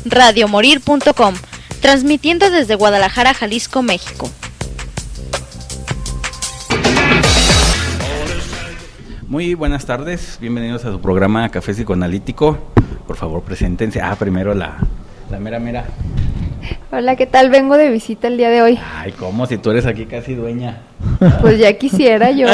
Radiomorir.com, transmitiendo desde Guadalajara, Jalisco, México. Muy buenas tardes, bienvenidos a su programa Café Psicoanalítico. Por favor, preséntense. Primero la mera. Hola, ¿qué tal? Vengo de visita el día de hoy. Ay, ¿cómo? Si tú eres aquí casi dueña. Pues ya quisiera yo.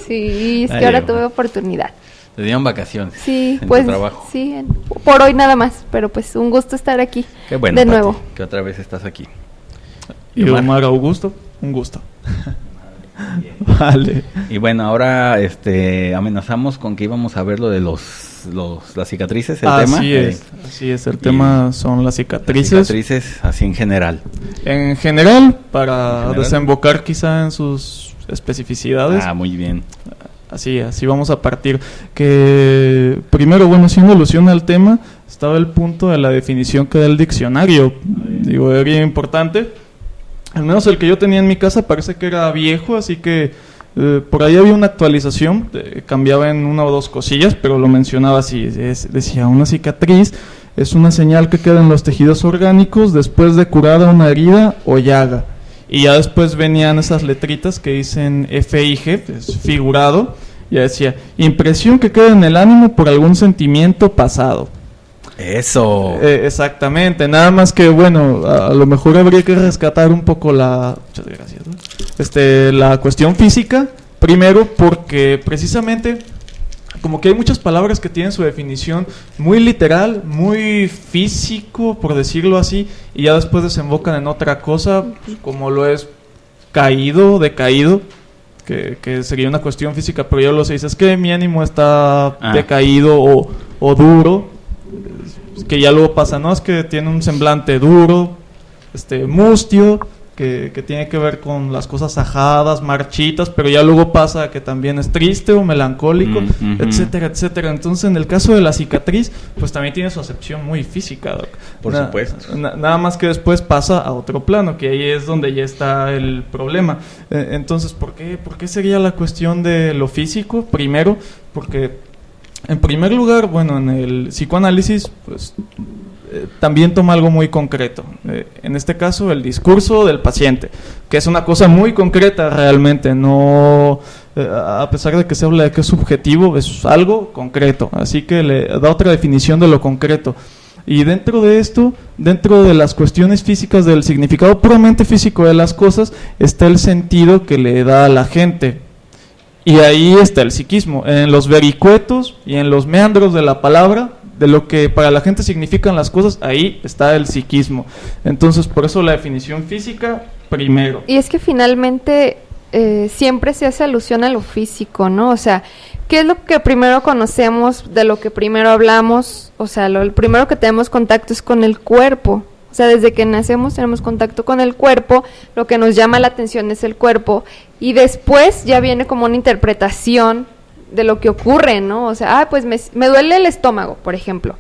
Sí, es que ahora tuve oportunidad. Te dieron vacaciones. Sí, en pues tu trabajo. Sí, por hoy nada más, pero pues un gusto estar aquí. Qué bueno, de Pati, nuevo. que otra vez estás aquí. Y Omar Augusto, un gusto. Vale. Y bueno, ahora amenazamos con que íbamos a ver lo de las cicatrices, el tema. Así es, el tema son las cicatrices. Las cicatrices, así en general. En general, para desembocar quizá en sus especificidades. Muy bien. Así vamos a partir. Que primero, haciendo alusión al tema, estaba el punto de la definición que da el diccionario. Digo, era importante. Al menos el que yo tenía en mi casa parece que era viejo, así que por ahí había una actualización, cambiaba en una o dos cosillas, pero lo mencionaba así, decía, una cicatriz es una señal que queda en los tejidos orgánicos después de curada una herida o llaga. Y ya después venían esas letritas que dicen FIG, es figurado, ya decía, impresión que queda en el ánimo por algún sentimiento pasado. Eso. Exactamente, nada más que a lo mejor habría que rescatar un poco muchas gracias, la cuestión física, primero porque precisamente como que hay muchas palabras que tienen su definición muy literal, muy físico, por decirlo así, y ya después desembocan en otra cosa, como lo es caído, decaído, que sería una cuestión física, pero ya lo sé, es que mi ánimo está decaído o duro, que ya luego pasa, ¿no? Es que tiene un semblante duro, mustio, que tiene que ver con las cosas ajadas, marchitas, pero ya luego pasa que también es triste o melancólico, etcétera, etcétera. Entonces, en el caso de la cicatriz, pues también tiene su acepción muy física, Doc. Por supuesto. Nada más que después pasa a otro plano, que ahí es donde ya está el problema. Entonces, ¿por qué sería la cuestión de lo físico? Primero, porque en primer lugar, en el psicoanálisis, pues también toma algo muy concreto. En este caso, el discurso del paciente, que es una cosa muy concreta realmente, no, a pesar de que se habla de que es subjetivo, es algo concreto, así que le da otra definición de lo concreto. Y dentro de esto, dentro de las cuestiones físicas del significado puramente físico de las cosas, está el sentido que le da a la gente. Y ahí está el psiquismo, en los vericuetos y en los meandros de la palabra, de lo que para la gente significan las cosas, ahí está el psiquismo. Entonces, por eso la definición física primero. Y es que finalmente siempre se hace alusión a lo físico, ¿no? O sea, ¿qué es lo que primero conocemos, de lo que primero hablamos? O sea, el primero que tenemos contacto es con el cuerpo. O sea, desde que nacemos tenemos contacto con el cuerpo, lo que nos llama la atención es el cuerpo, y después ya viene como una interpretación de lo que ocurre, ¿no? O sea, pues me duele el estómago, por ejemplo,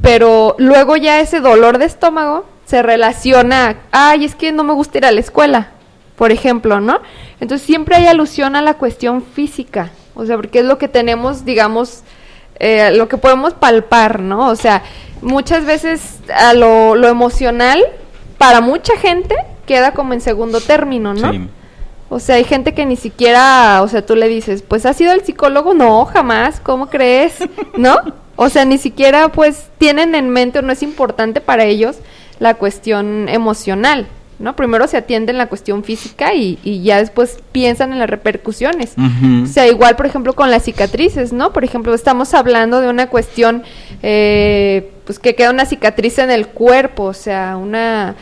pero luego ya ese dolor de estómago se relaciona, es que no me gusta ir a la escuela, por ejemplo, ¿no? Entonces siempre hay alusión a la cuestión física, o sea, porque es lo que tenemos, digamos, lo que podemos palpar, ¿no? O sea, muchas veces a lo emocional, para mucha gente, queda como en segundo término, ¿no? Sí. O sea, hay gente que ni siquiera, o sea, tú le dices, pues, ¿has ido al psicólogo? No, jamás, ¿cómo crees? ¿No? O sea, ni siquiera, pues, tienen en mente o no es importante para ellos la cuestión emocional, ¿no? Primero se atienden la cuestión física y ya después piensan en las repercusiones. O sea, igual, por ejemplo, con las cicatrices, ¿no? Por ejemplo, estamos hablando de una cuestión, pues, que queda una cicatriz en el cuerpo, o sea, una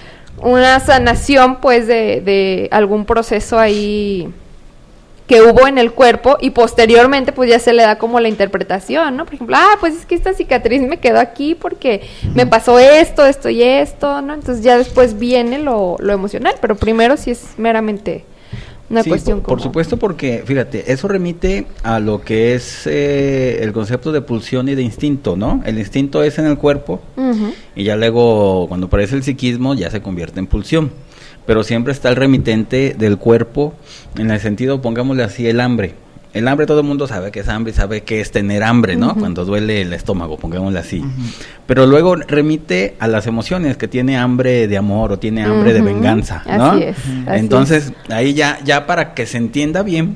sanación, pues, de algún proceso ahí que hubo en el cuerpo, y posteriormente pues ya se le da como la interpretación, ¿no? Por ejemplo, pues es que esta cicatriz me quedó aquí porque me pasó esto y esto, ¿no? Entonces ya después viene lo emocional, pero primero sí es meramente una cuestión por supuesto, porque fíjate, eso remite a lo que es el concepto de pulsión y de instinto, ¿no? El instinto es en el cuerpo, y ya luego cuando aparece el psiquismo ya se convierte en pulsión, pero siempre está el remitente del cuerpo, en el sentido, pongámosle así, el hambre. el hambre todo el mundo sabe que es hambre, sabe que es tener hambre, ¿no? Cuando duele el estómago, pongámosle así. Pero luego remite a las emociones, que tiene hambre de amor o tiene hambre de venganza, ¿no? Así es. Entonces, ahí ya para que se entienda bien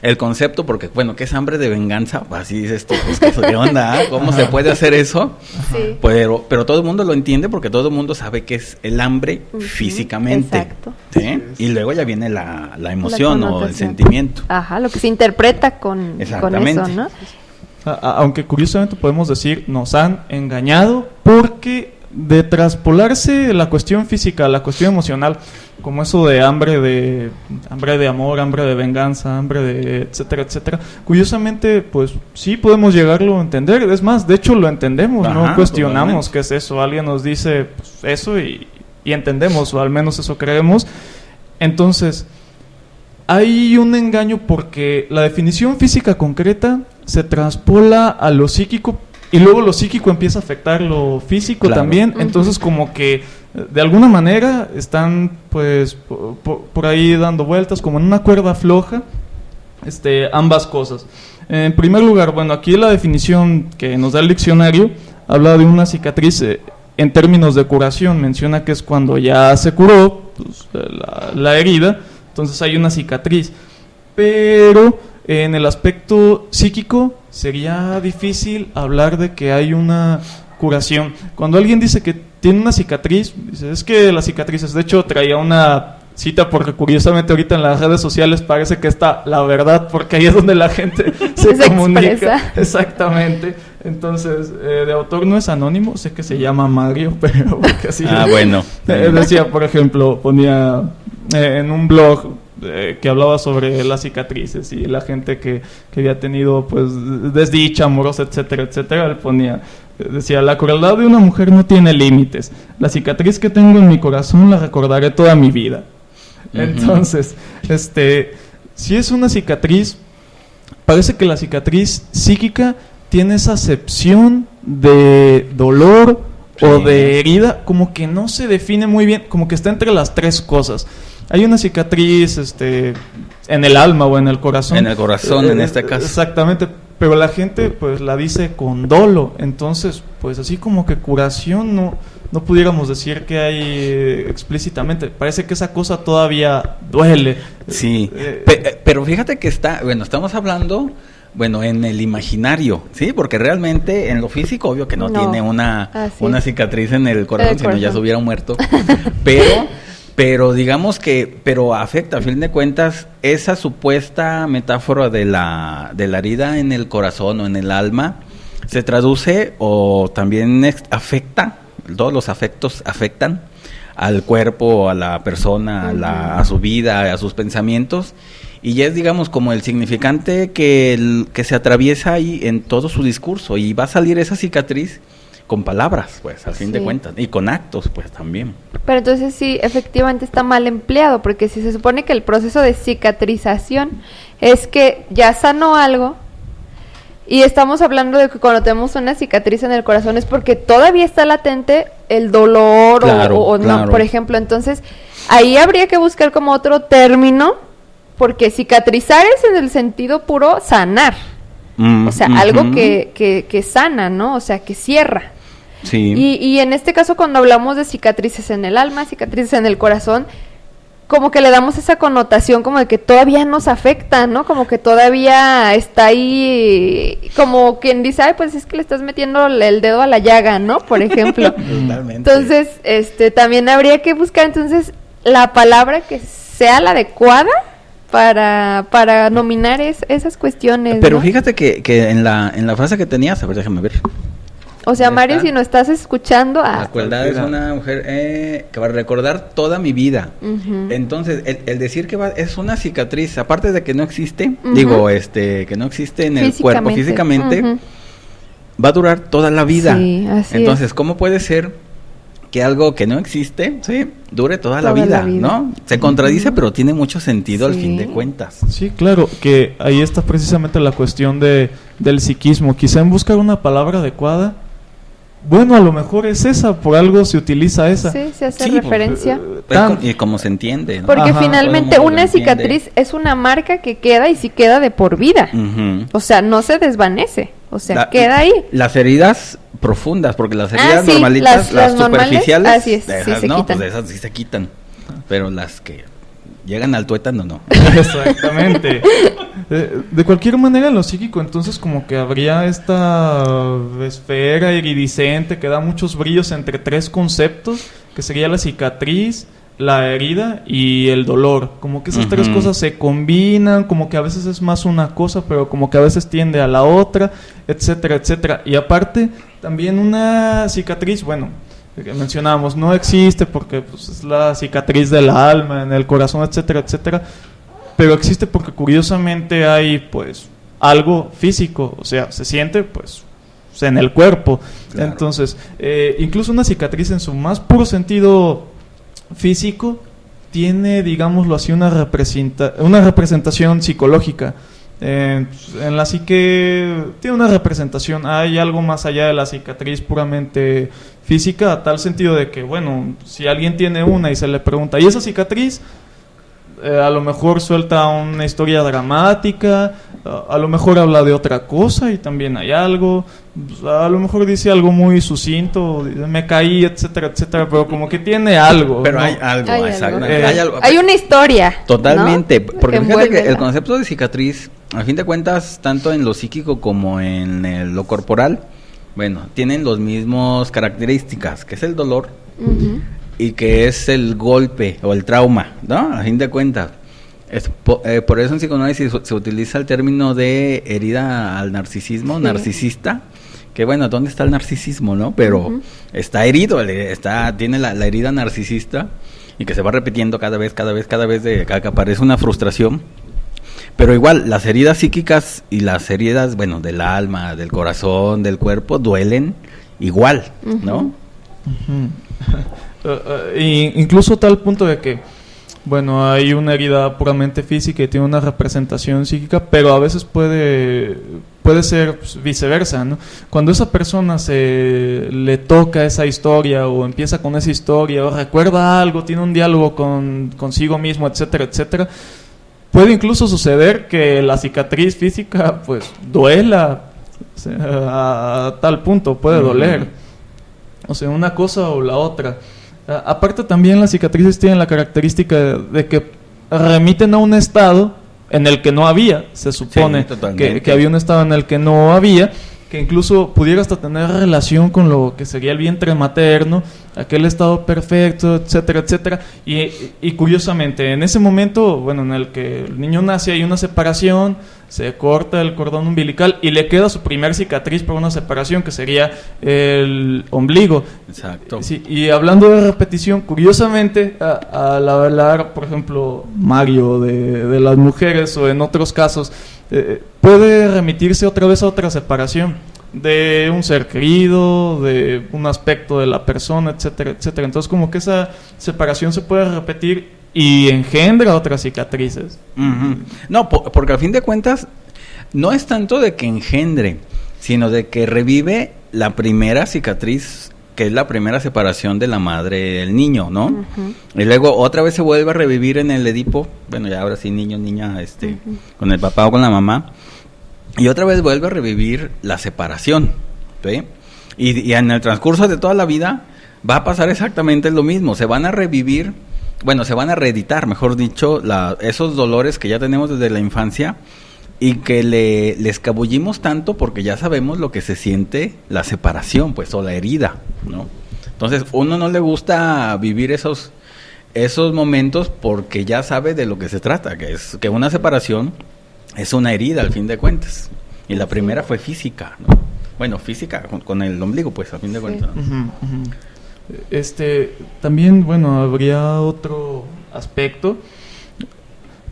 el concepto, porque bueno, ¿qué es hambre de venganza? Así dices tú, pues ¿qué onda? ¿Cómo se puede hacer eso? Sí. Pero todo el mundo lo entiende porque todo el mundo sabe que es el hambre físicamente. Exacto. ¿Sí? Y luego ya viene la emoción o el connotación. sentimiento. Ajá, lo que se interpreta con eso, ¿no? Aunque curiosamente podemos decir, nos han engañado porque de traspolarse la cuestión física a la cuestión emocional, como eso de hambre de amor, hambre de venganza, hambre de etcétera, etcétera, curiosamente, pues sí podemos llegarlo a entender. Es más, de hecho lo entendemos, no cuestionamos qué es eso. Alguien nos dice pues, eso y entendemos, o al menos eso creemos. Entonces, hay un engaño porque la definición física concreta se traspola a lo psíquico y luego lo psíquico empieza a afectar lo físico también. Entonces como que de alguna manera están pues por ahí dando vueltas como en una cuerda floja ambas cosas. En primer lugar, bueno, aquí la definición que nos da el diccionario habla de una cicatriz en términos de curación. Menciona que es cuando ya se curó pues, la herida, entonces hay una cicatriz. Pero en el aspecto psíquico sería difícil hablar de que hay una curación. Cuando alguien dice que tiene una cicatriz, dice, es que las cicatrices, de hecho traía una cita porque curiosamente ahorita en las redes sociales parece que está la verdad, porque ahí es donde la gente se comunica. Expresa. Exactamente. Entonces, de autor no es anónimo, sé que se llama Mario, pero porque así bueno. Decía, por ejemplo, ponía en un blog que hablaba sobre las cicatrices y la gente que había tenido pues desdicha amorosa, etcétera, etcétera. Él ponía, decía, la crueldad de una mujer no tiene límites. La cicatriz que tengo en mi corazón la recordaré toda mi vida. Entonces, si es una cicatriz, parece que la cicatriz psíquica tiene esa acepción de dolor o de herida, como que no se define muy bien, como que está entre las tres cosas. Hay una cicatriz en el alma o en el corazón. En el corazón, en este caso. Exactamente, pero la gente pues la dice con dolo. Entonces, pues así como que curación no pudiéramos decir que hay explícitamente. Parece que esa cosa todavía duele. Sí, pero fíjate que estamos hablando... Bueno, en el imaginario, ¿sí? Porque realmente en lo físico, obvio que no tiene una cicatriz en el corazón, si no ya se hubiera muerto. Pero digamos que, afecta, a fin de cuentas, esa supuesta metáfora de la herida en el corazón o en el alma, se traduce o también afecta, todos los afectos afectan al cuerpo, a la persona, a su vida, a sus pensamientos. Y ya es, digamos, como el significante que se atraviesa ahí en todo su discurso. Y va a salir esa cicatriz con palabras, pues, al fin de cuentas. Y con actos, pues, también. Pero entonces sí, efectivamente está mal empleado. Porque si se supone que el proceso de cicatrización es que ya sanó algo. Y estamos hablando de que cuando tenemos una cicatriz en el corazón es porque todavía está latente el dolor o no, por ejemplo. Entonces, ahí habría que buscar como otro término. Porque cicatrizar es en el sentido puro sanar. O sea, algo que sana, ¿no? O sea, que cierra. Sí. Y en este caso, cuando hablamos de cicatrices en el alma, cicatrices en el corazón, como que le damos esa connotación como de que todavía nos afecta, ¿no? Como que todavía está ahí, como quien dice, ay, pues es que le estás metiendo el dedo a la llaga, ¿no? Por ejemplo. Totalmente. Entonces, también habría que buscar entonces la palabra que sea la adecuada para nominar esas cuestiones. Pero ¿no? fíjate que en la frase que tenías, a ver, déjame ver. O sea, Mario, si nos estás escuchando... La crueldad es una mujer que va a recordar toda mi vida. Entonces, el decir que es una cicatriz, aparte de que no existe, que no existe en el cuerpo físicamente, va a durar toda la vida. Sí, así Entonces, ¿cómo puede ser que algo que no existe, dure toda la vida, ¿no? Se contradice, pero tiene mucho sentido al fin de cuentas. Sí, claro, que ahí está precisamente la cuestión del psiquismo. Quizá en buscar una palabra adecuada, bueno, a lo mejor es esa, por algo se utiliza esa. Sí, se hace Sí, referencia. Y como se entiende, ¿no? Porque Ajá, finalmente todo el mundo una lo entiende. cicatriz es una marca que queda y sí queda de por vida. Ujú. O sea, no se desvanece. O sea, queda ahí. Las heridas profundas, porque las heridas sí, normalitas, las normales, superficiales, así es, de sí esas se no, quitan. pues de esas sí se quitan. Pero las que llegan al tuétano, no. Exactamente. De cualquier manera, en lo psíquico, entonces, como que habría esta esfera iridiscente que da muchos brillos entre tres conceptos, que sería la cicatriz, la herida y el dolor. Como que esas tres cosas se combinan, como que a veces es más una cosa, pero como que a veces tiende a la otra, etcétera, etcétera. Y aparte, también una cicatriz, bueno, que mencionábamos, no existe porque pues, es la cicatriz del alma, en el corazón, etcétera, etcétera. Pero existe porque curiosamente hay pues algo físico, o sea, se siente pues en el cuerpo. Claro. Entonces, incluso una cicatriz en su más puro sentido físico tiene, digámoslo así, una representación psicológica. En la psique tiene una representación, hay algo más allá de la cicatriz puramente física, a tal sentido de que, bueno, si alguien tiene una y se le pregunta, ¿y esa cicatriz? A lo mejor suelta una historia dramática, a lo mejor habla de otra cosa y también hay algo, a lo mejor dice algo muy sucinto, me caí, etcétera, etcétera, pero como que tiene algo. Pero ¿no? hay algo, Hay exacto. algo. Hay algo. Hay una historia. Totalmente, ¿no? porque fíjate que envuelve el concepto de cicatriz, a fin de cuentas, tanto en lo psíquico como en lo corporal, bueno, tienen los mismos características, que es el dolor Ujú. y que es el golpe o el trauma, ¿no? A fin de cuentas. Por eso en psicoanálisis se utiliza el término de herida al narcisismo, Sí. narcisista, que bueno, ¿dónde está el narcisismo, no? Pero está herido, tiene la herida narcisista y que se va repitiendo cada vez de que aparece una frustración. Pero igual, las heridas psíquicas y las heridas, bueno, del alma, del corazón, del cuerpo, duelen igual, ¿no? Incluso tal punto de que, bueno, hay una herida puramente física y tiene una representación psíquica, pero a veces puede ser pues, viceversa, ¿no? Cuando esa persona le toca esa historia o empieza con esa historia o recuerda algo, tiene un diálogo consigo mismo, etcétera, etcétera, puede incluso suceder que la cicatriz física pues duela, o sea, a tal punto puede doler, o sea, una cosa o la otra. Aparte también las cicatrices tienen la característica de que remiten a un estado en el que no había, se supone que había un estado en el que no había, que incluso pudiera hasta tener relación con lo que sería el vientre materno, aquel estado perfecto, etcétera, etcétera, y curiosamente en ese momento, bueno, en el que el niño nace hay una separación, se corta el cordón umbilical y le queda su primer cicatriz por una separación que sería el ombligo. Exacto. Sí, y hablando de repetición, curiosamente al hablar, por ejemplo, Mario de las mujeres o en otros casos, puede remitirse otra vez a otra separación de un ser querido, de un aspecto de la persona, etcétera, etcétera. Entonces como que esa separación se puede repetir y engendra otras cicatrices. No, porque al fin de cuentas no es tanto de que engendre, sino de que revive la primera cicatriz, que es la primera separación de la madre del niño, ¿no? Y luego otra vez se vuelve a revivir en el Edipo, bueno, ya ahora sí niño, niña, con el papá o con la mamá, y otra vez vuelve a revivir la separación, ¿sí? Y en el transcurso de toda la vida va a pasar exactamente lo mismo, se van a revivir, bueno, se van a reeditar, mejor dicho, esos dolores que ya tenemos desde la infancia, y que le escabullimos tanto porque ya sabemos lo que se siente la separación, pues, o la herida, ¿no? Entonces, uno no le gusta vivir esos momentos porque ya sabe de lo que se trata, que es que una separación es una herida al fin de cuentas. Y la primera fue física, ¿no? Bueno, física con el ombligo, pues, al fin de cuentas, ¿no? También, bueno, habría otro aspecto.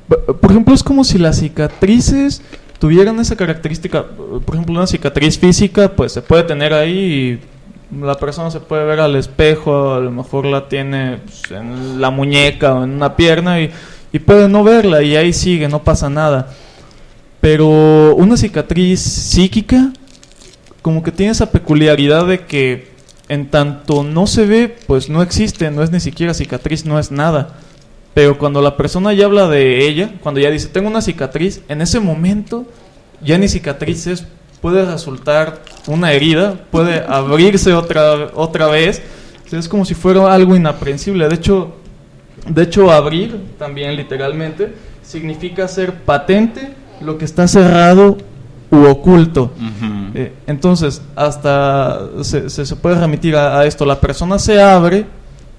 Por ejemplo, es como si las cicatrices tuvieran esa característica. Por ejemplo, una cicatriz física, pues se puede tener ahí y la persona se puede ver al espejo, a lo mejor la tiene pues, en la muñeca o en una pierna y puede no verla y ahí sigue, no pasa nada. Pero una cicatriz psíquica como que tiene esa peculiaridad de que en tanto no se ve, pues no existe, no es ni siquiera cicatriz, no es nada. Pero cuando la persona ya habla de ella, cuando ya dice, tengo una cicatriz, en ese momento ya ni cicatriz es, puede resultar una herida, puede abrirse otra vez. O sea, es como si fuera algo inaprensible. De hecho, abrir, también literalmente, significa hacer patente lo que está cerrado u oculto. Uh-huh. Entonces, hasta se puede remitir a esto. La persona se abre,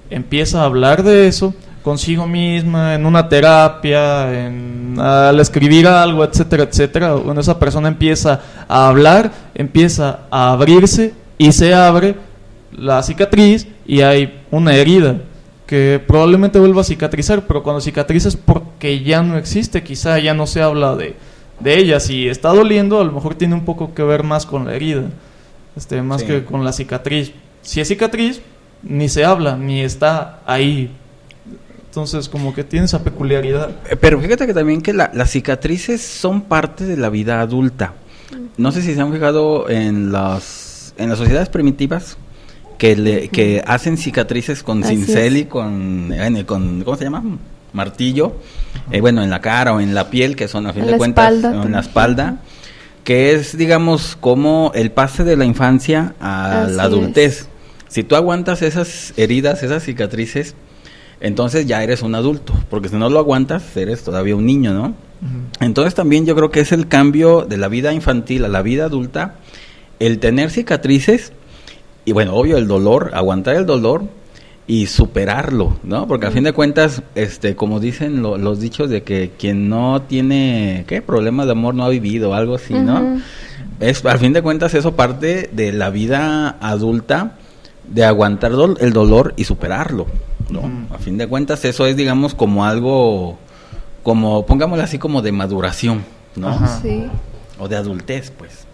empieza a hablar de eso consigo misma, en una terapia, al escribir algo, etcétera, etcétera. Bueno, esa persona empieza a hablar, empieza a abrirse y se abre la cicatriz y hay una herida que probablemente vuelva a cicatrizar, pero cuando cicatriza es porque ya no existe, quizá ya no se habla de ella. Si está doliendo, a lo mejor tiene un poco que ver más con la herida, más sí, que con la cicatriz. Si es cicatriz, ni se habla, ni está ahí. Entonces, como que tiene esa peculiaridad. Pero fíjate que también que las cicatrices son parte de la vida adulta. No sé si se han fijado en las sociedades primitivas que hacen cicatrices con cincel y con ¿cómo se llama? Martillo. Bueno, en la cara o en la piel, que son a fin de cuentas en la espalda, que es, digamos, como el pase de la infancia a la adultez. Si tú aguantas esas heridas, esas cicatrices, entonces ya eres un adulto, porque si no lo aguantas, eres todavía un niño, ¿no? Uh-huh. Entonces también yo creo que es el cambio de la vida infantil a la vida adulta, el tener cicatrices, y bueno, obvio el dolor, aguantar el dolor y superarlo, ¿no? Porque a fin de cuentas, como dicen los dichos de que quien no tiene, problemas de amor no ha vivido, algo así, ¿no? Uh-huh. A fin de cuentas eso parte de la vida adulta, de aguantar el dolor y superarlo, ¿no? A fin de cuentas eso es, digamos, como algo, como pongámoslo así, como de maduración, ¿no? Ajá. Sí. O de adultez, pues.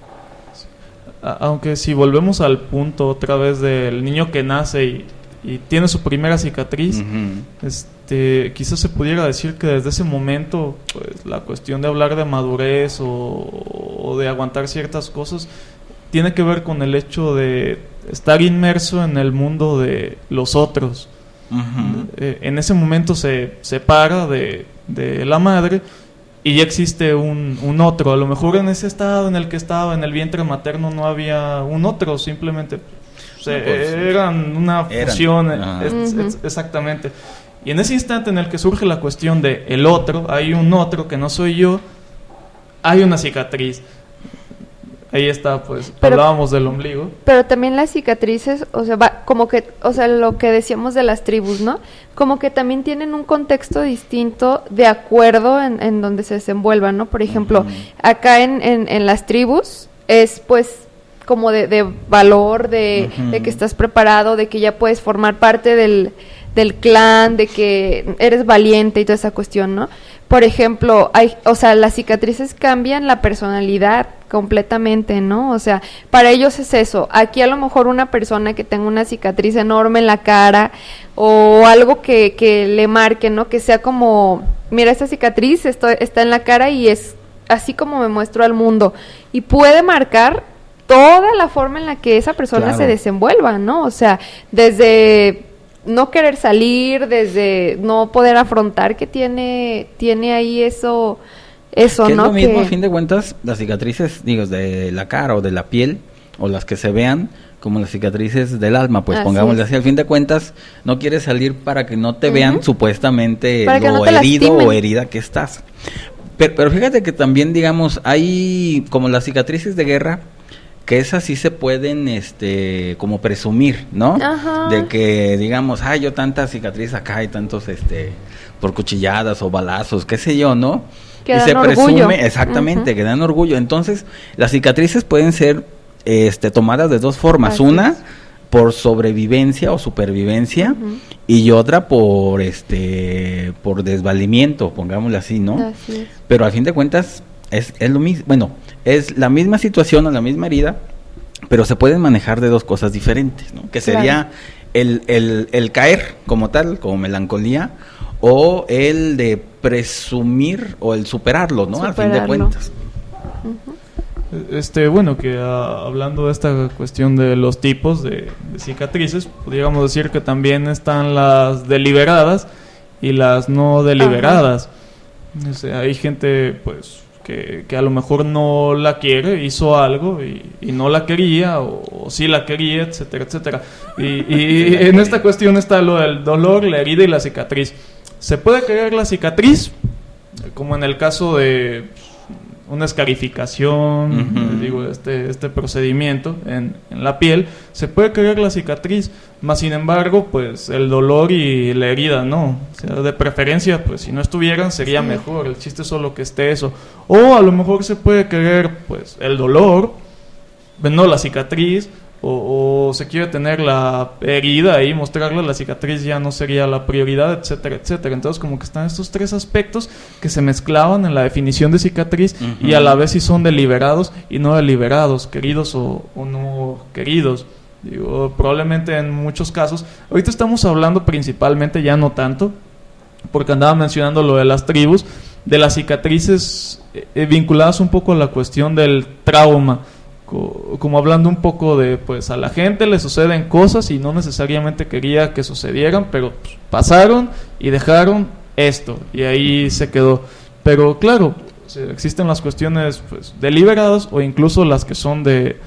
Aunque si volvemos al punto otra vez del niño que nace y tiene su primera cicatriz, uh-huh, quizás se pudiera decir que desde ese momento, pues la cuestión de hablar de madurez o de aguantar ciertas cosas tiene que ver con el hecho de estar inmerso en el mundo de los otros. Uh-huh. En ese momento se separa de la madre y ya existe un otro. A lo mejor en ese estado en el que estaba, en el vientre materno, no había un otro, simplemente eran una fusión. Exactamente. Y en ese instante en el que surge la cuestión de el otro, hay un otro que no soy yo, hay una cicatriz. Ahí está, pues, hablábamos del ombligo. Pero también las cicatrices, o sea, como que, o sea, lo que decíamos de las tribus, ¿no? Como que también tienen un contexto distinto de acuerdo en donde se desenvuelvan, ¿no? Por ejemplo, acá en las tribus es, pues, como de valor, de que estás preparado, de que ya puedes formar parte del clan, de que eres valiente y toda esa cuestión, ¿no? Por ejemplo, las cicatrices cambian la personalidad completamente, ¿no? O sea, para ellos es eso. Aquí a lo mejor una persona que tenga una cicatriz enorme en la cara o algo que le marque, ¿no? Que sea como, mira, esta cicatriz está en la cara y es así como me muestro al mundo. Y puede marcar toda la forma en la que esa persona se desenvuelva, ¿no? O sea, desde no querer salir, desde no poder afrontar que tiene ahí eso, ¿no? Es lo mismo, a fin de cuentas, las cicatrices, digo, de la cara o de la piel, o las que se vean, como las cicatrices del alma, pues pongámosle así, al fin de cuentas, no quieres salir para que no te vean supuestamente para lo herido o herida que estás. Pero fíjate que también, digamos, hay como las cicatrices de guerra, que esas sí se pueden, como presumir, ¿no? Ajá. De que, digamos, yo tantas cicatrices acá y tantos, por cuchilladas o balazos, qué sé yo, ¿no? Que y dan se orgullo. Presume, exactamente, que dan orgullo. Entonces, las cicatrices pueden ser, tomadas de dos formas. Así una, por sobrevivencia o supervivencia, y otra por desvalimiento, pongámosle así, ¿no? Así es. Pero al fin de cuentas, es lo mismo, bueno, es la misma situación o la misma herida, pero se pueden manejar de dos cosas diferentes, ¿no? Que sería el caer como tal, como melancolía, o el de presumir o el superarlo, ¿no? Al fin de cuentas. Bueno, que hablando de esta cuestión de los tipos de cicatrices, podríamos decir que también están las deliberadas y las no deliberadas. O sea, hay gente pues que a lo mejor no la quiere, hizo algo y no la quería, o sí la quería, etcétera, etcétera. Y en esta cuestión está lo del dolor, la herida y la cicatriz. ¿Se puede querer la cicatriz? Como en el caso de una escarificación, digo, este procedimiento en la piel, se puede querer la cicatriz, más sin embargo, pues el dolor y la herida no. O sea, de preferencia, pues si no estuvieran sería mejor, el chiste es solo que esté eso. O a lo mejor se puede querer, pues, el dolor, no la cicatriz, o se quiere tener la herida ahí, mostrarla, la cicatriz ya no sería la prioridad, etcétera, etcétera. Entonces como que están estos tres aspectos que se mezclaban en la definición de cicatriz y a la vez si son deliberados y no deliberados, queridos o no queridos. Digo, probablemente en muchos casos, ahorita estamos hablando principalmente, ya no tanto, porque andaba mencionando lo de las tribus, de las cicatrices vinculadas un poco a la cuestión del trauma, como hablando un poco de, pues a la gente le suceden cosas y no necesariamente quería que sucedieran, pero pues, pasaron y dejaron esto, y ahí se quedó. Pero claro, existen las cuestiones pues deliberadas o incluso las que son de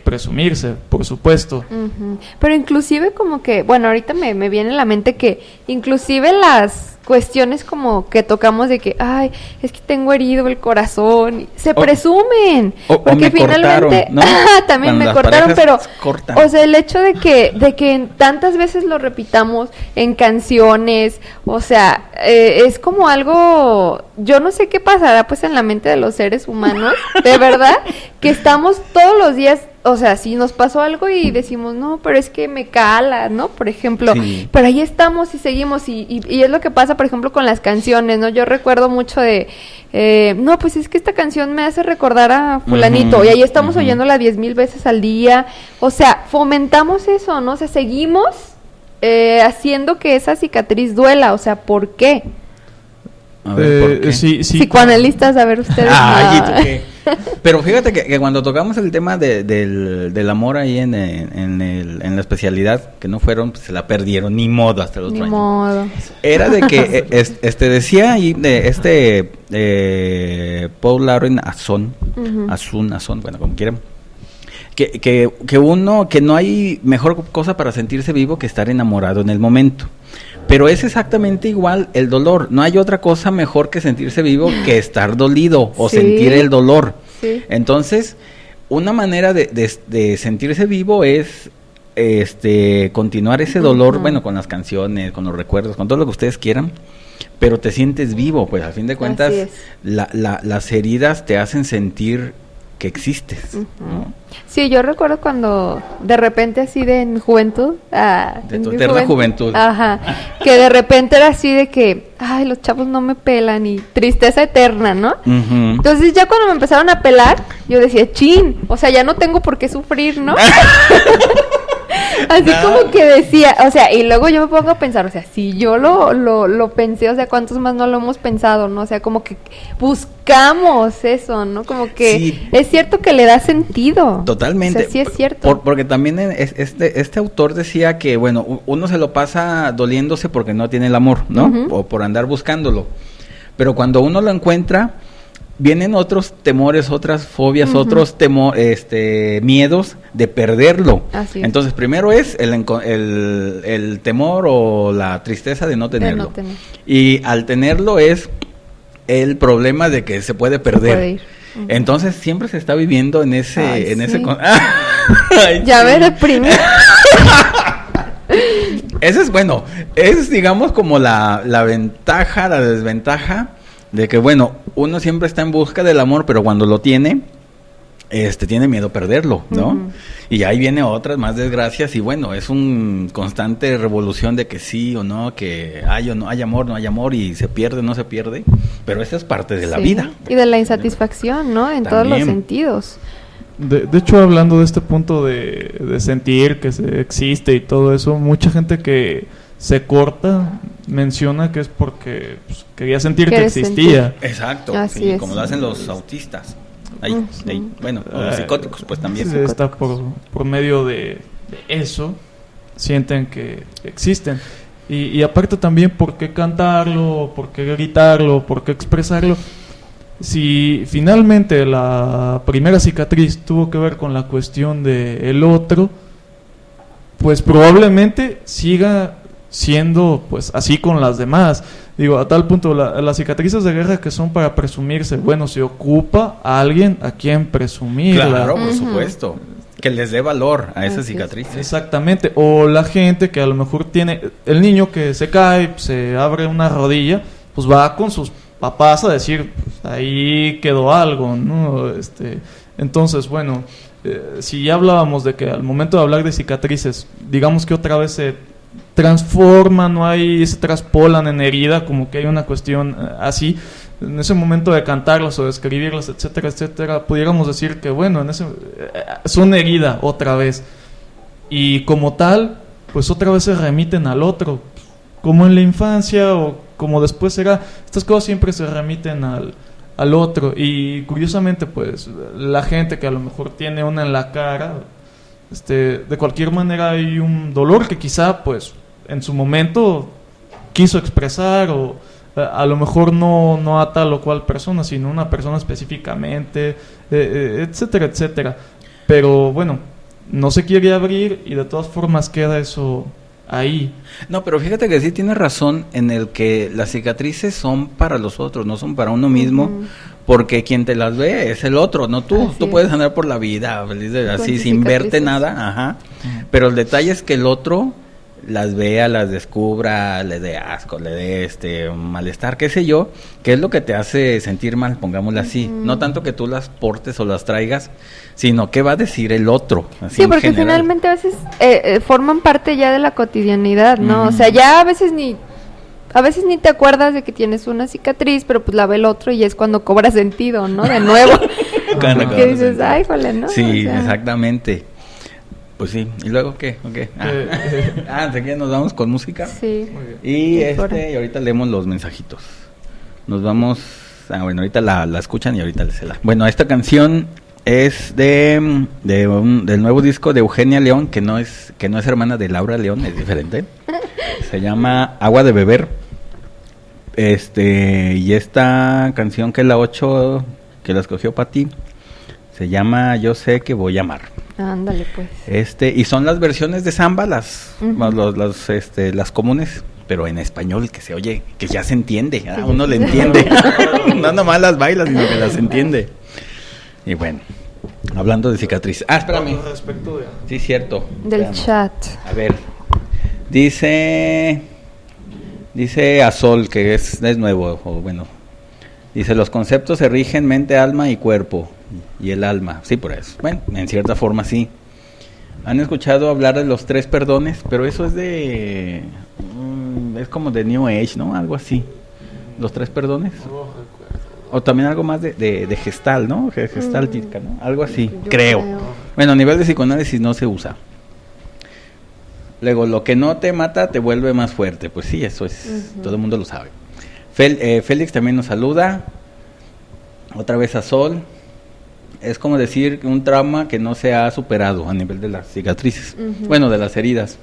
presumirse, por supuesto. Pero inclusive como que, bueno, ahorita me viene a la mente que inclusive las cuestiones como que tocamos de que, ay, es que tengo herido el corazón, se presumen, porque finalmente, cortaron, ¿no? También Cuando me cortaron, pero, cortan. o sea, el hecho de que tantas veces lo repitamos en canciones, o sea, es como algo, yo no sé qué pasará pues en la mente de los seres humanos, de verdad, que estamos todos los días. O sea, si nos pasó algo y decimos, no, pero es que me cala, ¿no? Por ejemplo, pero ahí estamos y seguimos y es lo que pasa, por ejemplo, con las canciones, ¿no? Yo recuerdo mucho de, no, pues es que esta canción me hace recordar a fulanito y ahí estamos oyéndola 10,000 veces al día. O sea, fomentamos eso, ¿no? O sea, seguimos haciendo que esa cicatriz duela. O sea, ¿por qué? A ver, ¿por qué? Sí, psicoanalistas, a ver ustedes. Pero fíjate que cuando tocamos el tema del amor ahí en la especialidad, que no fueron, pues se la perdieron, ni modo, hasta los otro año. Modo. Era de que decía ahí de Paul Lauren Asun, bueno, como quieran, que uno, que no hay mejor cosa para sentirse vivo que estar enamorado en el momento. Pero es exactamente igual el dolor. No hay otra cosa mejor que sentirse vivo que estar dolido o sentir el dolor. Sí. Entonces, una manera de sentirse vivo es continuar ese dolor, bueno, con las canciones, con los recuerdos, con todo lo que ustedes quieran, pero te sientes vivo, pues a fin de cuentas las heridas te hacen sentir que existes, ¿no? Sí, yo recuerdo cuando de repente así en mi juventud, de tu eterna juventud, que de repente era así de que, ay, los chavos no me pelan y tristeza eterna, ¿no? Entonces ya cuando me empezaron a pelar, yo decía, chin, o sea, ya no tengo por qué sufrir, ¿no? Así como que decía, o sea, y luego yo me pongo a pensar, o sea, si yo lo pensé, o sea, ¿cuántos más no lo hemos pensado, no? O sea, como que buscamos eso, ¿no? Como que es cierto que le da sentido. Totalmente. O sea, sí es cierto. Porque también este autor decía que, bueno, uno se lo pasa doliéndose porque no tiene el amor, ¿no? O por andar buscándolo. Pero cuando uno lo encuentra, vienen otros temores, otras fobias, otros miedos de perderlo. Así es. Entonces, primero es el temor o la tristeza de no tenerlo. Y al tenerlo es el problema de que se puede perder. Se puede ir. Entonces, siempre se está viviendo en ese... Ya me deprimí. Ese es, bueno, es digamos como la ventaja, la desventaja de que, bueno, uno siempre está en busca del amor, pero cuando lo tiene miedo a perderlo, ¿no? Y ahí viene otras más desgracias y bueno, es un constante revolución de que sí o no, que hay o no hay amor y se pierde o no se pierde, pero esa es parte de la vida. Y de la insatisfacción, ¿no? En todos los sentidos. De hecho, hablando de este punto de sentir que existe y todo eso, mucha gente que se corta menciona que es porque quería sentir que existía. Exacto, Así es. Como lo hacen los autistas. ahí. Bueno, los psicóticos pues también. Sí, está por medio de eso, sienten que existen. Y aparte también, ¿por qué cantarlo? ¿Por qué gritarlo? ¿Por qué expresarlo? Si finalmente la primera cicatriz tuvo que ver con la cuestión del otro, pues probablemente siga siendo pues así con las demás. Digo, a tal punto, las cicatrices de guerra que son para presumirse, bueno, se ocupa a alguien a quien presumir. Claro, por supuesto. Que les dé valor a esas cicatrices. Exactamente. O la gente que a lo mejor tiene, el niño que se cae, se abre una rodilla, pues va con sus papás a decir, pues, ahí quedó algo, ¿no? Entonces, bueno, si ya hablábamos de que al momento de hablar de cicatrices, digamos que otra vez se transforman, no hay, se traspolan en herida, como que hay una cuestión así. En ese momento de cantarlas o de escribirlas, etcétera, etcétera, pudiéramos decir que, bueno, son herida otra vez. Y como tal, pues otra vez se remiten al otro, como en la infancia o como después será. Estas cosas siempre se remiten al otro. Y curiosamente, pues, la gente que a lo mejor tiene una en la cara, de cualquier manera hay un dolor que quizá, pues, en su momento quiso expresar, o a lo mejor no a tal o cual persona, sino una persona específicamente, etcétera, etcétera. Pero bueno, no se quiere abrir y de todas formas queda eso ahí. No, pero fíjate que sí tienes razón en el que las cicatrices son para los otros, no son para uno mismo, porque quien te las ve es el otro, no tú. Tú puedes andar por la vida feliz así sin verte nada, ajá. Pero el detalle es que el otro las vea, las descubra, le dé asco, le dé malestar, qué sé yo, que es lo que te hace sentir mal, pongámoslo así. No tanto que tú las portes o las traigas, sino qué va a decir el otro. Así sí, porque finalmente a veces forman parte ya de la cotidianidad, ¿no? O sea, ya a veces ni te acuerdas de que tienes una cicatriz, pero pues la ve el otro y es cuando cobra sentido, ¿no? De nuevo. Que dices, ay, jole, ¿no? Sí, o sea, exactamente. Pues sí, ¿y luego qué? Okay. Enseguida nos vamos con música. Sí. Y y ahorita leemos los mensajitos. Nos vamos, bueno, ahorita la escuchan y ahorita les la. Bueno, esta canción es del nuevo disco de Eugenia León, que no es hermana de Laura León, es diferente. Se llama Agua de Beber. Y esta canción, que es la 8, que la escogió Pati, se llama Yo sé que voy a amar. Ándale, pues. Y son las versiones de samba, las comunes, pero en español, que se oye, que ya se entiende, sí, uno le entiende. No nomás las bailas, sino que las entiende. Y bueno, hablando de cicatriz. Espérame. Respecto de... Sí, cierto. Del Veamos. chat. A ver. Dice Azol, que es nuevo, o bueno. Dice, los conceptos se rigen mente, alma y cuerpo. Y el alma, sí, por eso. Bueno, en cierta forma sí. ¿Han escuchado hablar de los 3 perdones? Pero eso es es como de New Age, ¿no? Algo así. ¿Los 3 perdones? O también algo más de gestal, ¿no? Gestáltica, ¿no? Algo así, creo. Bueno, a nivel de psicoanálisis no se usa. Luego, lo que no te mata te vuelve más fuerte. Pues sí, eso es, todo el mundo lo sabe. Félix también nos saluda. Otra vez a Sol. Es como decir un trauma que no se ha superado a nivel de las cicatrices. Bueno, de las heridas.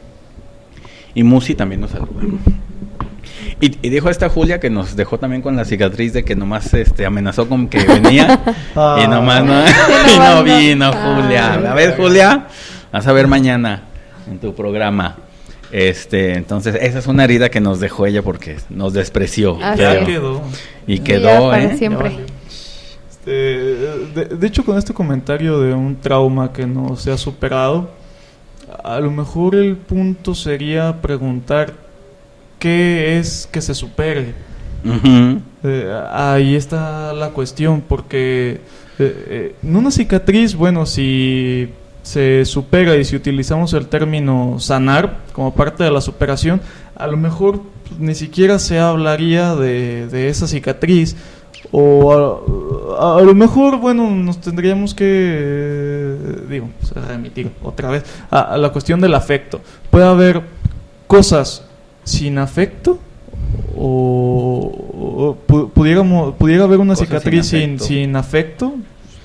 Y Musi también nos saluda. Y dijo esta Julia, que nos dejó también con la cicatriz de que nomás amenazó con que venía. Y nomás no vino, Julia. A ver, Julia, vas a ver mañana en tu programa. Entonces esa es una herida que nos dejó ella porque nos despreció. Ya quedó. Y quedó, para siempre. De hecho, con este comentario de un trauma que no se ha superado, a lo mejor el punto sería preguntar qué es que se supere. Ahí está la cuestión, porque en una cicatriz, bueno, si se supera y si utilizamos el término sanar como parte de la superación, a lo mejor pues, ni siquiera se hablaría de esa cicatriz. O a lo mejor, bueno, nos tendríamos que, remitir otra vez a la cuestión del afecto. Puede haber cosas sin afecto o pudiera haber una cicatriz sin afecto.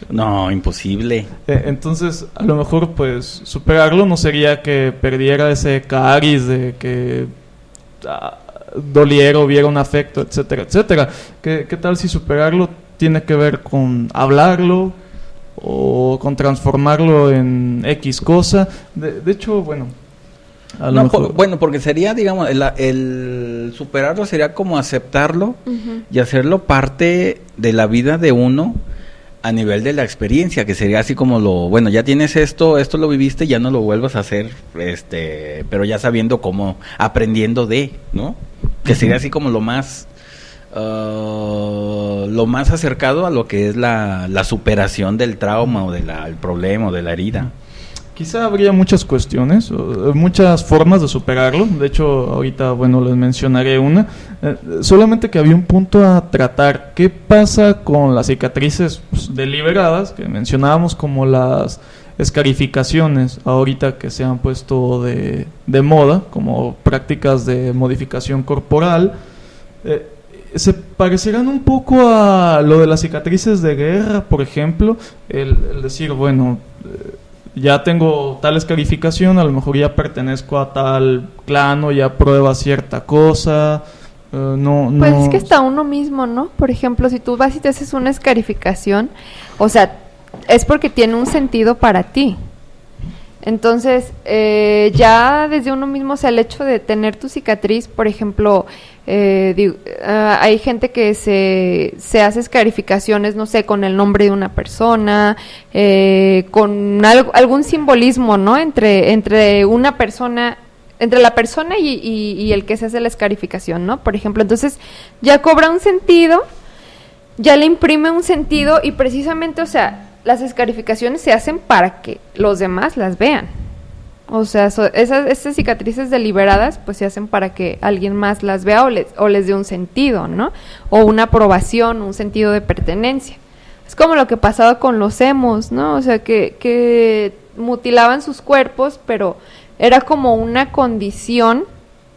No, imposible. Entonces, a lo mejor, pues, superarlo no sería que perdiera ese cariz de que doliera, hubiera un afecto, etcétera, etcétera. ¿Qué tal si superarlo tiene que ver con hablarlo o con transformarlo en X cosa? De hecho, bueno, a lo mejor... Bueno, porque sería, digamos, el superarlo sería como aceptarlo y hacerlo parte de la vida de uno a nivel de la experiencia, que sería así como bueno, ya tienes esto lo viviste, ya no lo vuelvas a hacer, pero ya sabiendo cómo, aprendiendo de, ¿no? Que sería así como lo más acercado a lo que es la superación del trauma o del problema o de la herida. Quizá habría muchas cuestiones, muchas formas de superarlo. De hecho, ahorita, bueno, les mencionaré una. Solamente que había un punto a tratar. ¿Qué pasa con las cicatrices deliberadas, que mencionábamos como las escarificaciones, ahorita que se han puesto de moda, como prácticas de modificación corporal? Se parecerán un poco a lo de las cicatrices de guerra, por ejemplo. El decir, bueno... ya tengo tal escarificación, a lo mejor ya pertenezco a tal clan o ya prueba cierta cosa, Pues es que está uno mismo, ¿no? Por ejemplo, si tú vas y te haces una escarificación, o sea, es porque tiene un sentido para ti. Entonces, ya desde uno mismo, o sea, el hecho de tener tu cicatriz, por ejemplo, hay gente que se hace escarificaciones, no sé, con el nombre de una persona, con algún simbolismo, ¿no? Entre una persona, entre la persona y el que se hace la escarificación, ¿no? Por ejemplo, entonces ya cobra un sentido, ya le imprime un sentido y precisamente, o sea, las escarificaciones se hacen para que los demás las vean. O sea, esas cicatrices deliberadas pues se hacen para que alguien más las vea o les dé un sentido, ¿no? O una aprobación, un sentido de pertenencia. Es como lo que pasaba con los emos, ¿no? O sea, que mutilaban sus cuerpos, pero era como una condición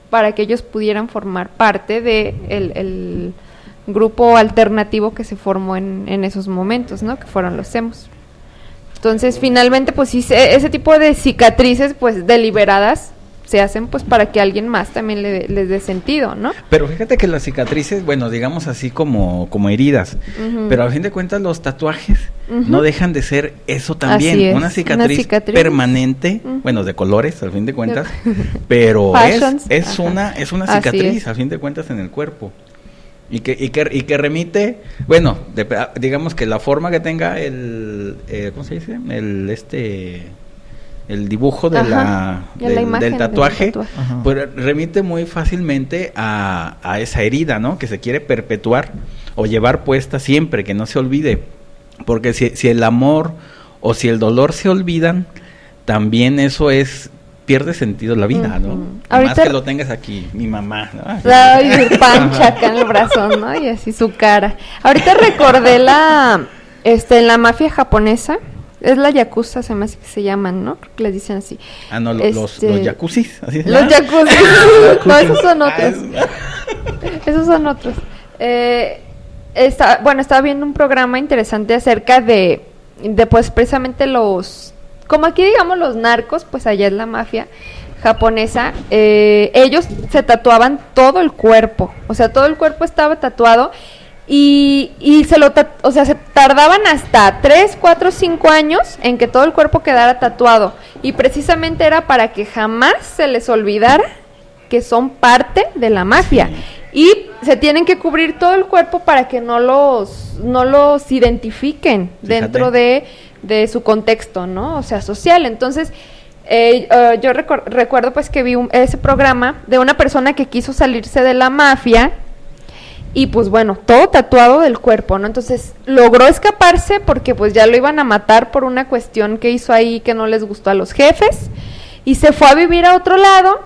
para que ellos pudieran formar parte de el grupo alternativo que se formó en esos momentos, ¿no? Que fueron los emos. Entonces, finalmente, pues sí, ese tipo de cicatrices, pues, deliberadas, se hacen, pues, para que alguien más también les dé sentido, ¿no? Pero fíjate que las cicatrices, bueno, digamos así como heridas, pero a fin de cuentas los tatuajes no dejan de ser eso también, una cicatriz permanente, bueno, de colores, al fin de cuentas, pero es una cicatriz, al fin de cuentas, en el cuerpo. Y que remite, bueno, digamos que la forma que tenga ¿cómo se dice? El dibujo de del tatuaje, pues remite muy fácilmente a esa herida, ¿no? Que se quiere perpetuar o llevar puesta siempre, que no se olvide. Porque si el amor o si el dolor se olvidan, también eso pierde sentido la vida, ¿no? Más que lo tengas aquí, mi mamá, ¿no? Ay, su pancha acá en el brazo, ¿no? Y así su cara. Ahorita recordé en la mafia japonesa, es la yakuza, se me hace que se llaman, ¿no? Creo que les dicen así. Ah, no, los yakuzzis, así se llaman. Los yakuzzis. No, esos son otros. Esos son otros. Estaba viendo un programa interesante acerca de pues precisamente como aquí digamos los narcos, pues allá es la mafia japonesa, ellos se tatuaban todo el cuerpo, o sea, todo el cuerpo estaba tatuado y se tardaban hasta 3, 4, 5 años en que todo el cuerpo quedara tatuado y precisamente era para que jamás se les olvidara que son parte de la mafia y se tienen que cubrir todo el cuerpo para que no los identifiquen. Fíjate. Dentro de su contexto, ¿no? O sea, social. Entonces, yo recuerdo pues que vi ese programa de una persona que quiso salirse de la mafia y pues bueno, todo tatuado del cuerpo, ¿no? Entonces, logró escaparse porque pues ya lo iban a matar por una cuestión que hizo ahí que no les gustó a los jefes y se fue a vivir a otro lado,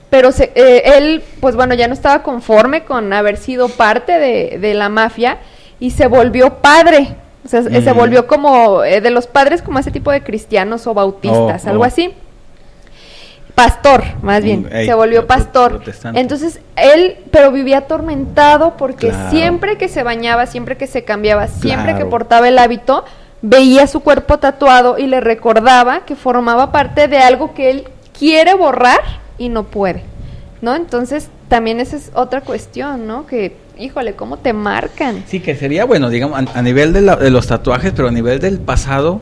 pero él pues bueno, ya no estaba conforme con haber sido parte de la mafia y se volvió padre. O sea, se volvió como de los padres, como ese tipo de cristianos o bautistas, algo así. Pastor, más bien, se volvió pastor. Protestante. Entonces, pero vivía atormentado porque siempre que se bañaba, siempre que se cambiaba, siempre que portaba el hábito, veía su cuerpo tatuado y le recordaba que formaba parte de algo que él quiere borrar y no puede, ¿no? Entonces también esa es otra cuestión, ¿no? Que, híjole, ¿cómo te marcan? Sí, que sería, bueno, digamos, a nivel de los tatuajes, pero a nivel del pasado,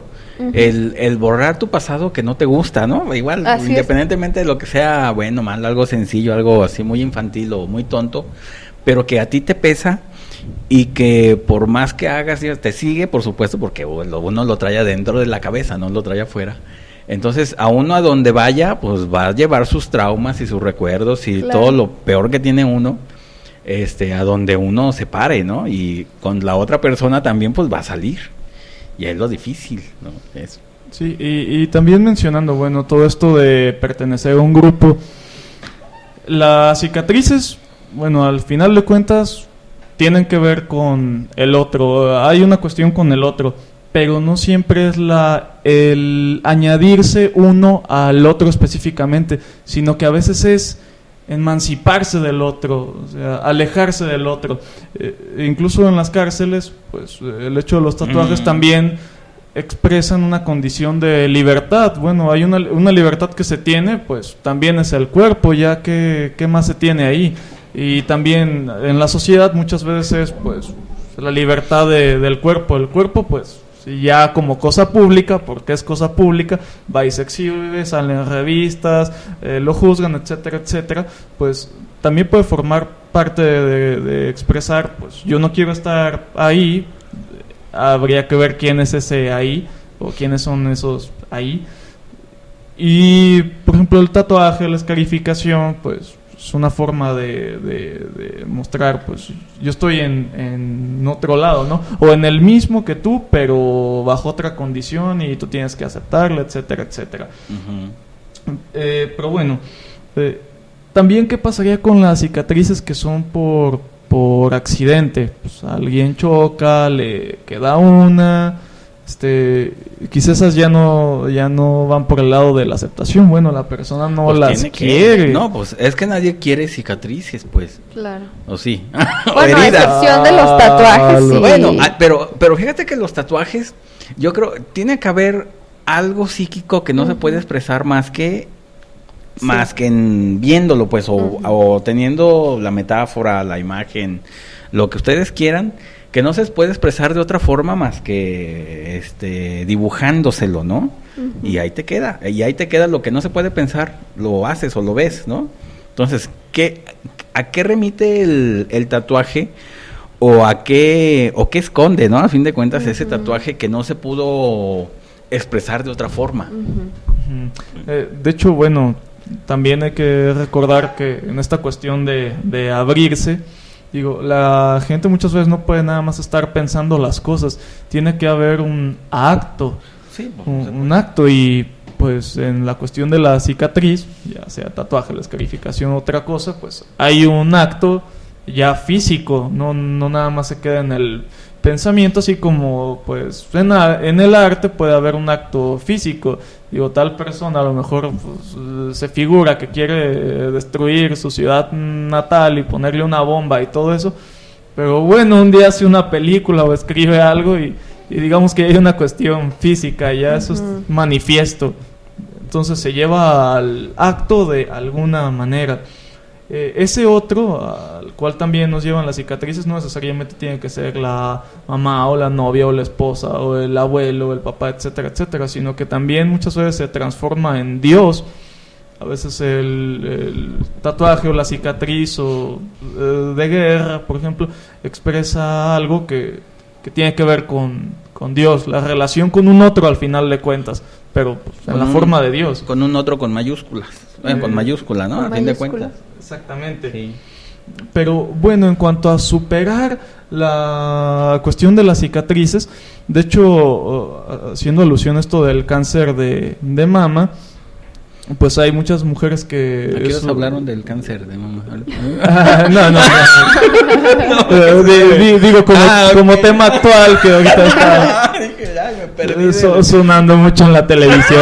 el borrar tu pasado que no te gusta, ¿no? Igual, Así independientemente de lo que sea, bueno, mal, algo sencillo, algo así muy infantil o muy tonto, pero que a ti te pesa y que por más que hagas, te sigue, por supuesto, porque uno lo trae adentro de la cabeza, no lo trae afuera. Entonces, a uno a donde vaya, pues va a llevar sus traumas y sus recuerdos y todo lo peor que tiene uno, a donde uno se pare, ¿no? Y con la otra persona también, pues va a salir. Y es lo difícil, ¿no? Eso. Sí, y también mencionando, bueno, todo esto de pertenecer a un grupo, las cicatrices, bueno, al final de cuentas, tienen que ver con el otro, hay una cuestión con el otro, pero no siempre es el añadirse uno al otro específicamente, sino que a veces es emanciparse del otro, o sea, alejarse del otro. Incluso en las cárceles, pues el hecho de los tatuajes también expresan una condición de libertad. Bueno, hay una libertad que se tiene, pues también es el cuerpo, ya que ¿qué más se tiene ahí? Y también en la sociedad muchas veces, pues, la libertad del cuerpo. El cuerpo, pues, ya como cosa pública, porque es cosa pública, va y se exhibe, sale en revistas, lo juzgan, etcétera, etcétera, pues también puede formar parte de expresar, pues yo no quiero estar ahí, habría que ver quién es ese ahí, o quiénes son esos ahí. Y, por ejemplo, el tatuaje, la escarificación, pues es una forma de mostrar, pues yo estoy en otro lado, ¿no? O en el mismo que tú, pero bajo otra condición y tú tienes que aceptarla, etcétera, etcétera. Pero bueno, también ¿qué pasaría con las cicatrices que son por accidente? Pues alguien choca, le queda una... quizás esas ya no van por el lado de la aceptación. Bueno, la persona no pues las quiere. No, pues es que nadie quiere cicatrices, pues. Claro. ¿O sí? Bueno, a excepción de los tatuajes, sí. Bueno, pero fíjate que los tatuajes, yo creo, tiene que haber algo psíquico que no se puede expresar más que en viéndolo, pues, o teniendo la metáfora, la imagen, lo que ustedes quieran, que no se puede expresar de otra forma más que dibujándoselo, ¿no? Y ahí te queda lo que no se puede pensar, lo haces o lo ves, ¿no? Entonces, ¿a qué remite el tatuaje? ¿O qué esconde, ¿no? A fin de cuentas, ese tatuaje que no se pudo expresar de otra forma. De hecho, bueno, también hay que recordar que en esta cuestión de abrirse, digo, la gente muchas veces no puede nada más estar pensando las cosas, tiene que haber un acto, un acto, y pues en la cuestión de la cicatriz, ya sea tatuaje, la escarificación, otra cosa, pues hay un acto ya físico, no nada más se queda en el pensamiento, así como pues en el arte puede haber un acto físico. Digo, tal persona a lo mejor pues, se figura que quiere destruir su ciudad natal y ponerle una bomba y todo eso, pero bueno, un día hace una película o escribe algo y digamos que hay una cuestión física, ya eso es manifiesto, entonces se lleva al acto de alguna manera. Ese otro, al cual también nos llevan las cicatrices, no necesariamente tiene que ser la mamá o la novia o la esposa o el abuelo o el papá, etcétera, etcétera, sino que también muchas veces se transforma en Dios. A veces el tatuaje o la cicatriz o de guerra, por ejemplo, expresa algo que tiene que ver con Dios, la relación con un otro al final de cuentas, pero pues, en la forma de Dios. Con un otro con mayúsculas, con mayúscula, ¿no? A fin de cuentas. Exactamente. Sí. Pero bueno, en cuanto a superar la cuestión de las cicatrices, de hecho, haciendo alusión a esto del cáncer de mama, pues hay muchas mujeres que... Aquí nos hablaron del cáncer de mama. Digo, como tema actual que ahorita está sonando mucho en la televisión,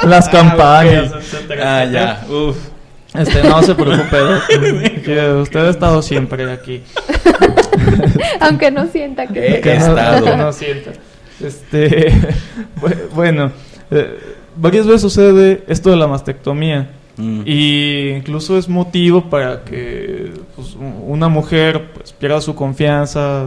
las campañas, etcétera. Ya, uff. No se preocupe, que usted ha estado siempre aquí. Aunque no sienta que he estado. No sienta. Bueno, varias veces sucede esto de la mastectomía. Y incluso es motivo para que pues, una mujer pues, pierda su confianza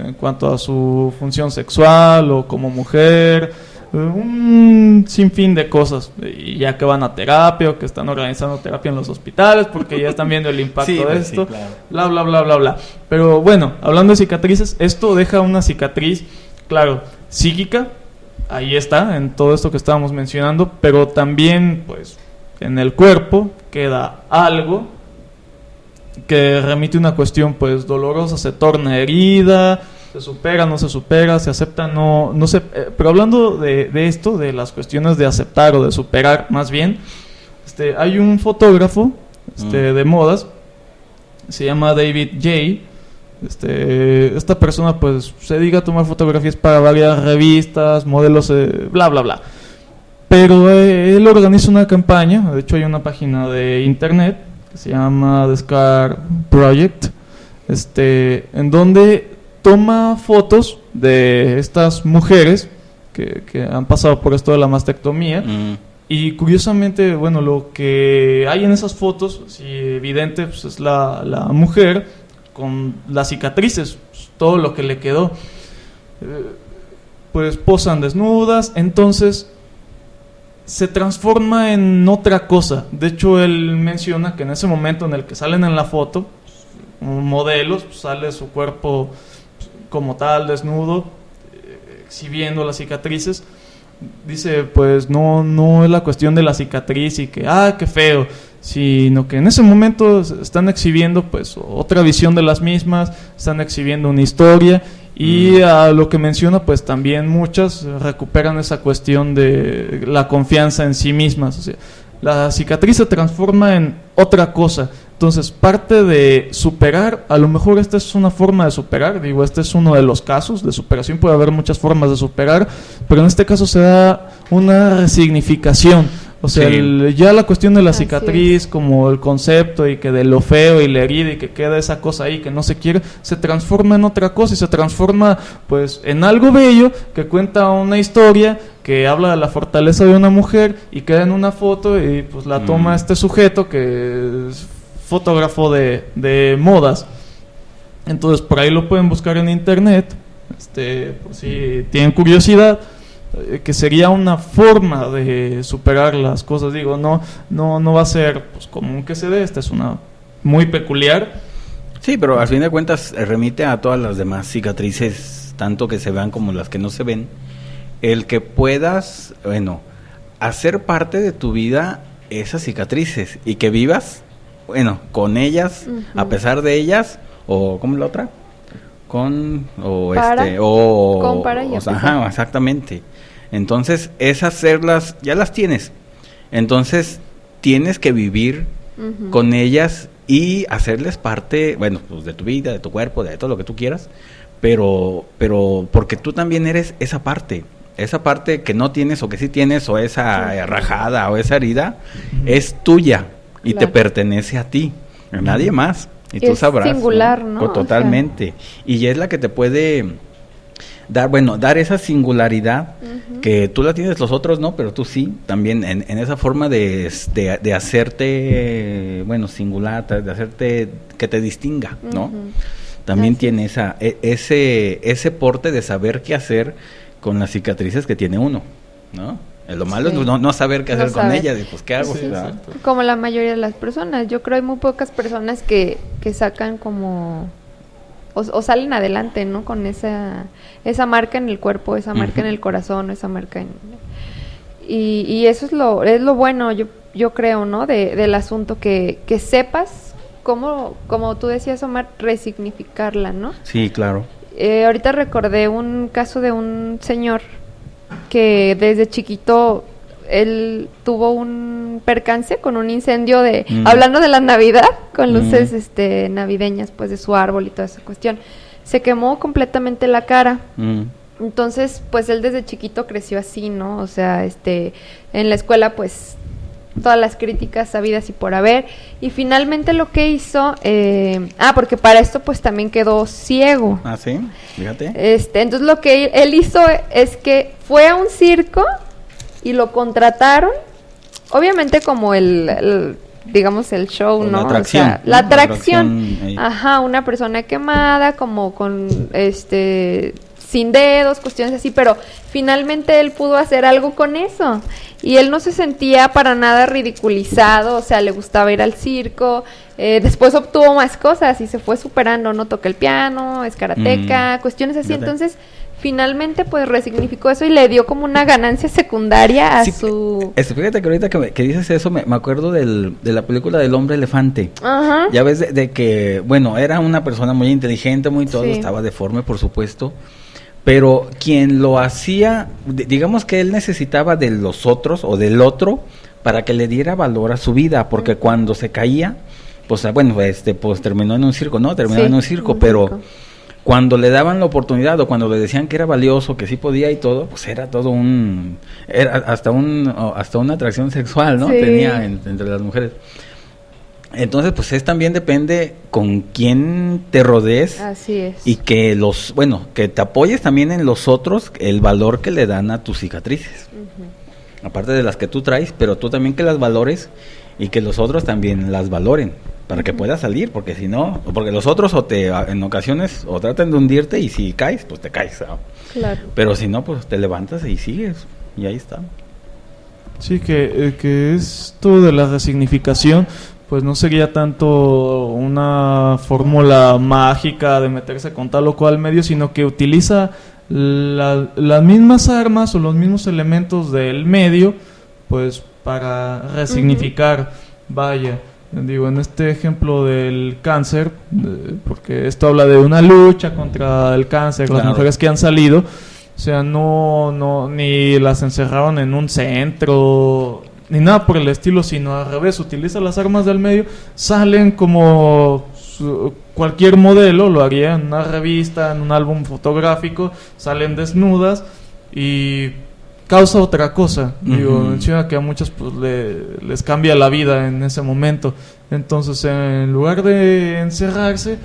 en cuanto a su función sexual o como mujer, un sinfín de cosas, y ya que van a terapia o que están organizando terapia en los hospitales porque ya están viendo el impacto de esto, sí, claro. Bla, bla, bla, bla, bla. Pero bueno, hablando de cicatrices, esto deja una cicatriz, claro, psíquica, ahí está, en todo esto que estábamos mencionando, pero también, pues, en el cuerpo queda algo que remite a una cuestión pues dolorosa, se torna herida, se supera, no se supera, se acepta, no se... pero hablando de esto, de las cuestiones de aceptar o de superar más bien, hay un fotógrafo de modas, se llama David Jay. Esta persona pues se dedica a tomar fotografías para varias revistas, modelos, bla bla bla. Pero él organiza una campaña, de hecho hay una página de internet que se llama The Scar Project, en donde toma fotos de estas mujeres que han pasado por esto de la mastectomía. Y curiosamente, bueno, lo que hay en esas fotos, sí, evidente, pues es la mujer con las cicatrices, pues, todo lo que le quedó, pues posan desnudas, entonces se transforma en otra cosa. De hecho, él menciona que en ese momento en el que salen en la foto, modelos, pues, sale su cuerpo como tal, desnudo, exhibiendo las cicatrices. Dice, pues no es la cuestión de la cicatriz y que, qué feo, sino que en ese momento están exhibiendo pues otra visión de las mismas, están exhibiendo una historia. Y a lo que menciona, pues también muchas recuperan esa cuestión de la confianza en sí mismas. O sea, la cicatriz se transforma en otra cosa. Entonces, parte de superar, a lo mejor esta es una forma de superar, digo, este es uno de los casos de superación, puede haber muchas formas de superar, pero en este caso se da una resignificación. O sea, sí. Ya la cuestión de la cicatriz, como el concepto y que de lo feo y la herida y que queda esa cosa ahí que no se quiere, se transforma en otra cosa y se transforma pues en algo bello que cuenta una historia que habla de la fortaleza de una mujer y queda en una foto y pues la toma este sujeto que es fotógrafo de modas. Entonces por ahí lo pueden buscar en internet, por si tienen curiosidad, que sería una forma de superar las cosas. Digo, no va a ser pues común que se dé, esta es una muy peculiar. Sí, pero al fin de cuentas remite a todas las demás cicatrices, tanto que se vean como las que no se ven. El que puedas, hacer parte de tu vida esas cicatrices y que vivas, con ellas, a pesar de ellas, o ¿cómo es la otra? Exactamente. Entonces, esas hacerlas, ya las tienes. Entonces, tienes que vivir con ellas y hacerles parte, pues de tu vida, de tu cuerpo, de todo lo que tú quieras, pero porque tú también eres esa parte que no tienes o que sí tienes, o esa rajada o esa herida, es tuya y te pertenece a ti, a nadie más. Y tú sabrás. Es singular, ¿no? Totalmente. Y es la que te puede dar esa singularidad que tú la tienes, los otros no, pero tú sí, también en esa forma de hacerte, singular, de hacerte que te distinga, ¿no? También tiene ese porte de saber qué hacer con las cicatrices que tiene uno, ¿no? Lo malo es no saber qué hacer con ellas, pues ¿qué hago? Sí. Como la mayoría de las personas, yo creo hay muy pocas personas que sacan como o salen adelante, ¿no? Con esa marca en el cuerpo, esa marca en el corazón, esa marca y eso es lo bueno, yo creo, ¿no? Del asunto, que sepas cómo, como tú decías, Omar, resignificarla, ¿no? Sí, claro. Ahorita recordé un caso de un señor que desde chiquito él tuvo un percance con un incendio hablando de la Navidad, con luces navideñas, pues, de su árbol y toda esa cuestión. Se quemó completamente la cara. Entonces, pues, él desde chiquito creció así, ¿no? O sea, en la escuela, pues, todas las críticas sabidas y por haber, y finalmente lo que hizo, porque para esto pues también quedó ciego. Ah, sí, fíjate. Entonces lo que él hizo es que fue a un circo y lo contrataron, obviamente como digamos el show, O ¿no? la atracción. O sea, la atracción. ahí. Ajá, una persona quemada, como con sin dedos, cuestiones así, pero finalmente él pudo hacer algo con eso. Y él no se sentía para nada ridiculizado, o sea, le gustaba ir al circo. Después obtuvo más cosas y se fue superando, ¿no? Toca el piano, es karateca, cuestiones así. Fíjate. Entonces, finalmente, pues resignificó eso y le dio como una ganancia secundaria a Sí, su... Fíjate que ahorita que dices eso, me acuerdo de la película del hombre elefante. Ajá. Ya ves de que, bueno, era una persona muy inteligente, muy todo, Sí. estaba deforme, por supuesto, pero quien lo hacía, digamos que él necesitaba de los otros o del otro para que le diera valor a su vida, porque cuando se caía, pues bueno, pues terminó en un circo, ¿no? Terminó Sí, en un circo, un pero circo. cuando le daban la oportunidad o cuando le decían que era valioso, que sí podía y todo, pues era todo era hasta una atracción sexual, ¿no? Sí. Tenía entre las mujeres. Entonces, pues también depende con quién te rodees Así es. y que que te apoyes también en los otros, el valor que le dan a tus cicatrices. Aparte de las que tú traes, pero tú también que las valores y que los otros también las valoren para que puedas salir, porque si no, porque los otros en ocasiones o tratan de hundirte y si caes, pues te caes, ¿no? Claro. Pero si no, pues te levantas y sigues y ahí está. Sí, que esto de la resignificación, pues no sería tanto una fórmula mágica de meterse con tal o cual medio, sino que utiliza las mismas armas o los mismos elementos del medio, pues para resignificar. Vaya, digo, en este ejemplo del cáncer, porque esto habla de una lucha contra el cáncer, las Claro. mujeres que han salido, o sea, no, ni las encerraron en un centro, ni nada por el estilo, sino al revés, utiliza las armas del medio, salen como cualquier modelo, lo haría en una revista, en un álbum fotográfico, salen desnudas y causa otra cosa. Digo, menciona que a muchos pues, les cambia la vida en ese momento. Entonces, en lugar de encerrarse,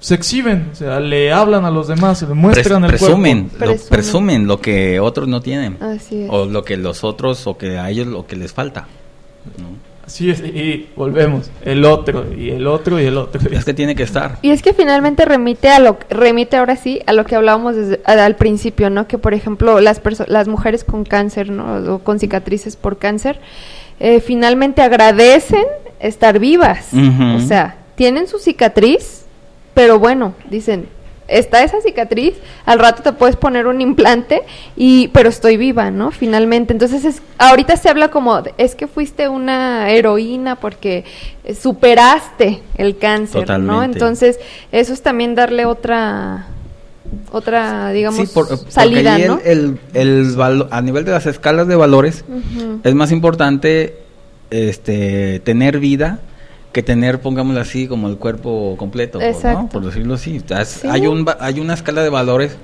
se exhiben, o sea, le hablan a los demás, le muestran el presumen, cuerpo. presumen lo que otros no tienen. Así es. O lo que los otros, o que a ellos lo que les falta, ¿no? Así es, y volvemos, el otro, y el otro, y el otro. Es que tiene que estar. Y es que finalmente remite ahora sí a lo que hablábamos al principio, ¿no? Que por ejemplo las mujeres con cáncer, ¿no? O con cicatrices por cáncer, finalmente agradecen estar vivas. Ujú. O sea, tienen su cicatriz, pero bueno, dicen, está esa cicatriz, al rato te puedes poner un implante, pero estoy viva, ¿no? Finalmente. Entonces, ahorita se habla como, es que fuiste una heroína porque superaste el cáncer, Totalmente. ¿no? Entonces, eso es también darle otra digamos, Sí, porque salida, ahí ¿no? a nivel de las escalas de valores, Ujú. es más importante tener vida que tener, pongámoslo así, como el cuerpo completo, Exacto. ¿no? Por decirlo así. Sí. Hay una escala de valores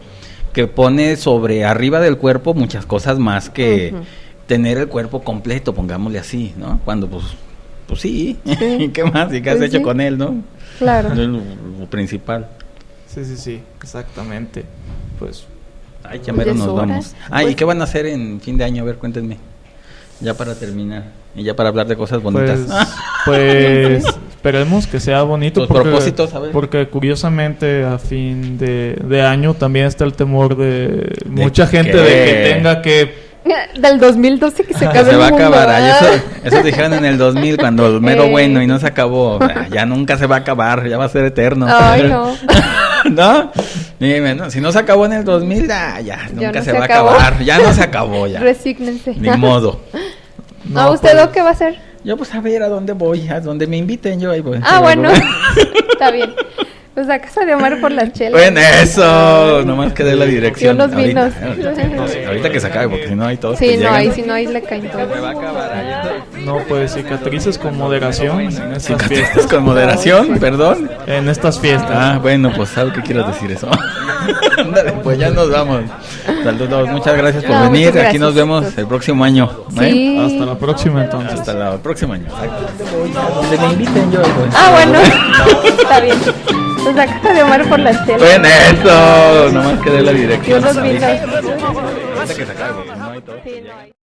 que pone sobre arriba del cuerpo muchas cosas más que Ujú. tener el cuerpo completo, pongámosle así, ¿no? Cuando pues sí. Sí. ¿Y qué más? ¿Y qué has Pues hecho sí. con él, no? Claro. Es lo principal. Sí, exactamente. Pues Ay, ya mero Ya es nos hora. vamos. ¿Y Pues- qué van a hacer en fin de año? A ver, cuéntenme. Ya para terminar. Y ya para hablar de cosas bonitas. pues esperemos que sea bonito. Tus propósitos, a ver. Porque curiosamente a fin de año también está el temor de mucha gente qué? de que tenga que... Del 2012 que se acabe Se va a el mundo. acabar. ¿verdad? Eso dijeron en el 2000 cuando el mero bueno y no se acabó. Ya nunca se va a acabar, ya va a ser eterno. Ay, no. ¿No? Dime, no, si no se acabó en el 2000, ya nunca no se se va acabó. a acabar. Ya no se acabó, ya. Resígnense. Ni modo. No, ¿usted pues, lo que va a hacer? Yo pues a ver a dónde voy, a donde me inviten yo ahí voy. Ah, bueno. Está bien. Pues a casa de Omar por las chelas. Bueno, eso, nomás que dé la dirección. Yo los vinos. Ahorita que se acabe, porque si no hay todos. Sí, que no, llegan. ahí si no, ahí le caen todos. No, pues cicatrices con moderación en estas Cicatrices fiestas. con moderación, perdón. En estas fiestas. Ah, bueno, pues ¿sabes qué quieres decir eso? Ándale, pues ya nos vamos. Saludos, muchas gracias por No, venir. muchas Aquí nos gracias. vemos el próximo año. ¿eh? Sí. Hasta la próxima entonces. Hasta el próximo año. Donde me inviten yo. Pues. Ah, bueno. Está bien. Pues a casa de Omar por las chelas. Bueno, eso, nomás que dé la Yo dirección. los vinos. Ahorita que se acabe, porque si no hay todos que Sí, no llegan. hay.